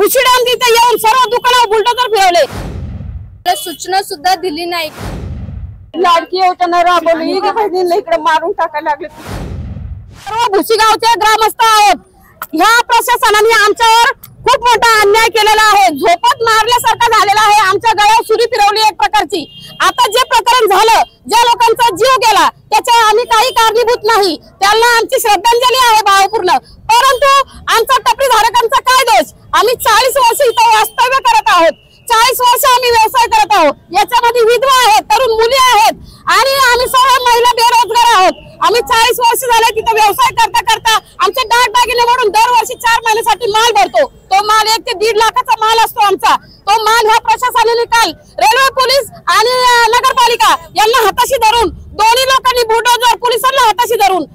भुशिड्यान तिथे येऊन सर्व दुकानावर बुलडोजर फिरवले। सूचना सुद्धा दिली नाही। लाडकी योजना राबवली, बहिणींना इकडे मारून टाकायला लागले। सर्व भुशीगावचे ग्रामस्थ आहोत। ह्या प्रशासनाने आमच्यावर खूप मोठा अन्याय केलेला आहे। झोपत मारल्यासारखं झालेला आहे। आमच्या गळ्यावर सुरी फिरवली एक प्रकारची। आता जे प्रकरण झालं, ज्या लोकांचा जीव गेला त्याच्या आम्ही काही कारणीभूत नाही, त्यांना आमची श्रद्धांजली आहे भावपूर्ण। परंतु आमचा टपरी धारकांचा काय दोष? आम्ही 40 वर्ष इथे वास्तव्य करत आहोत। 40 वर्ष आम्ही व्यवसाय करत आहोत। याच्यामध्ये विधवा आहेत, तरुण मुली आहेत आणि आम्ही सर्व महिला बेरोजगार आहोत। आम्ही 40 वर्ष झाले तिथे व्यवसाय करता करता आमचे दागदागिने म्हणून दरवर्षी 4 महिन्यासाठी माल भरतो। तो माल 1 ते 1.5 लाखाचा माल असतो आमचा। तो माल ह्या प्रशासनाने काल रेल्वे पोलीस आणि नगरपालिका यांना हाताशी धरून, दोन्ही लोकांनी बुलडोजर पोलिसांना हाताशी धरून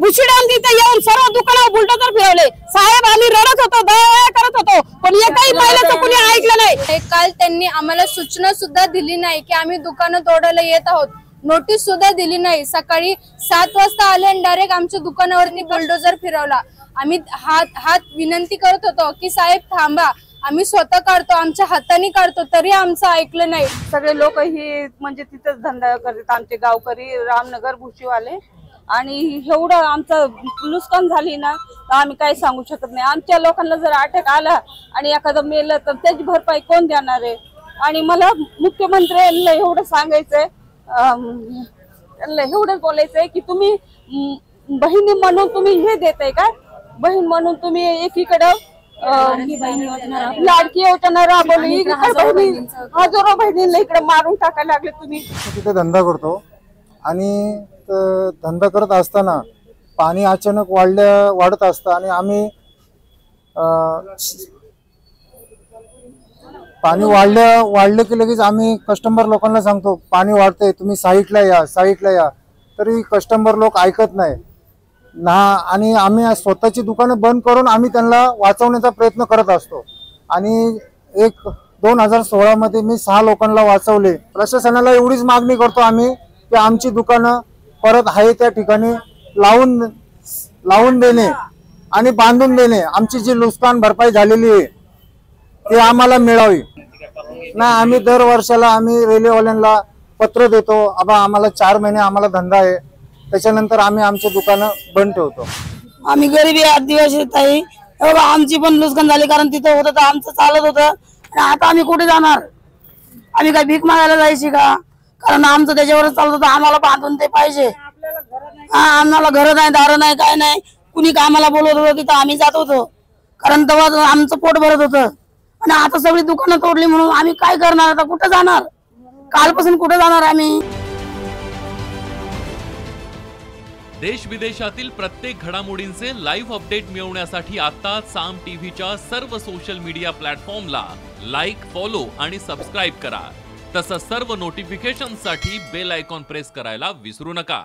भुशिड्यान तिथे येऊन सर्व दुकानावर बुलडोजर फिरवले। साहेब आम्ही रडत होतो, दया करत होतो, पण एकही महिलेचं कुणी ऐकलं नाही। काल त्यांनी आम्हाला सूचना सुद्धा दिली नाही की आम्ही दुकानं तोडायला येत आहोत। नोटीस सुद्धा दिली नाही। सकाळी 7 वाजता आले आणि डायरेक्ट आमच्या दुकानावरती बुलडोजर फिरवला। आम्ही हात विनंती करत होतो की साहेब थांबा, आम्ही स्वतः काढतो, आमच्या हाताने काढतो, तरी आमचं ऐकलं नाही। सगळे लोक ही म्हणजे तिथेच धंदा करतात, आमचे गावकरी, रामनगर भुशीवाले, आणि एवढं आमचं नुकसान झाली ना तर आम्ही काही सांगू शकत नाही। आमच्या लोकांना जर अटॅक आला आणि एखादं मेलं तर त्याची भरपाई कोण देणार आहे? आणि मला मुख्यमंत्र्यांना एवढं सांगायचंय, त्यांना एवढं बोलायचंय की तुम्ही बहिणी म्हणून तुम्ही हे देताय का? बहीण म्हणून तुम्ही एकीकडे लाडकी योजना राबवली, हजारो बहिणींना इकडे मारून टाकायला लागले तुम्ही। तिथे धंदा करतो आणि धंदा करत असताना पाणी अचानक वाढत असतं आणि आम्ही पाणी वाढलं की लगेच आम्ही कस्टमर लोकांना सांगतो पाणी वाढतंय, तुम्ही साईडला या, तरी कस्टमर लोक ऐकत नाही ना। आणि आम्ही स्वतःची दुकानं बंद करून आम्ही त्यांना वाचवण्याचा प्रयत्न करत असतो। आणि 2016 मध्ये मी 6 लोकांना वाचवले। प्रशासनाला एवढीच मागणी करतो आम्ही की आमची दुकानं परत आहे त्या ठिकाणी लावून देणे आणि बांधून देणे। आमची जी नुकसान भरपाई झालेली आहे ती आम्हाला मिळावी ना। आम्ही दर वर्षाला आम्ही रेल्वेवाल्यांना पत्र देतो, आबा आम्हाला 4 महिने आम्हाला धंदा आहे, त्याच्यानंतर आम्ही आमचे दुकानं बंद ठेवतो। आम्ही गरीबी आदिवासी ताई, आमची पण नुकसान झाली, कारण तिथं होतं तर आमचं चालत होतं आणि आता आम्ही कुठे जाणार? आम्ही काय भीक मागायला जायची का? कारण आमचं त्याच्यावरच चालत होतं। आम्हाला बांधून ते पाहिजे। आम्हाला घर नाही, दार नाही, काय नाही। कुणी कामाला बोलवत होतं तिथं आम्ही जात होतो, कारण तेव्हा आमचं पोट भरत होतं। आणि आता सगळी दुकानं तोडली म्हणून आम्ही काय करणार? आता कुठं जाणार? कालपासून कुठे जाणार आम्ही? देश विदेशातील प्रत्येक घडामोडींचे लाईव्ह अपडेट मिळवण्यासाठी आता साम टीव्हीच्या सर्व सोशल मीडिया प्लॅटफॉर्मला लाईक, फॉलो आणि सबस्क्राईब करा। तसंच सर्व नोटिफिकेशनसाठी बेल आयकॉन प्रेस करायला विसरू नका।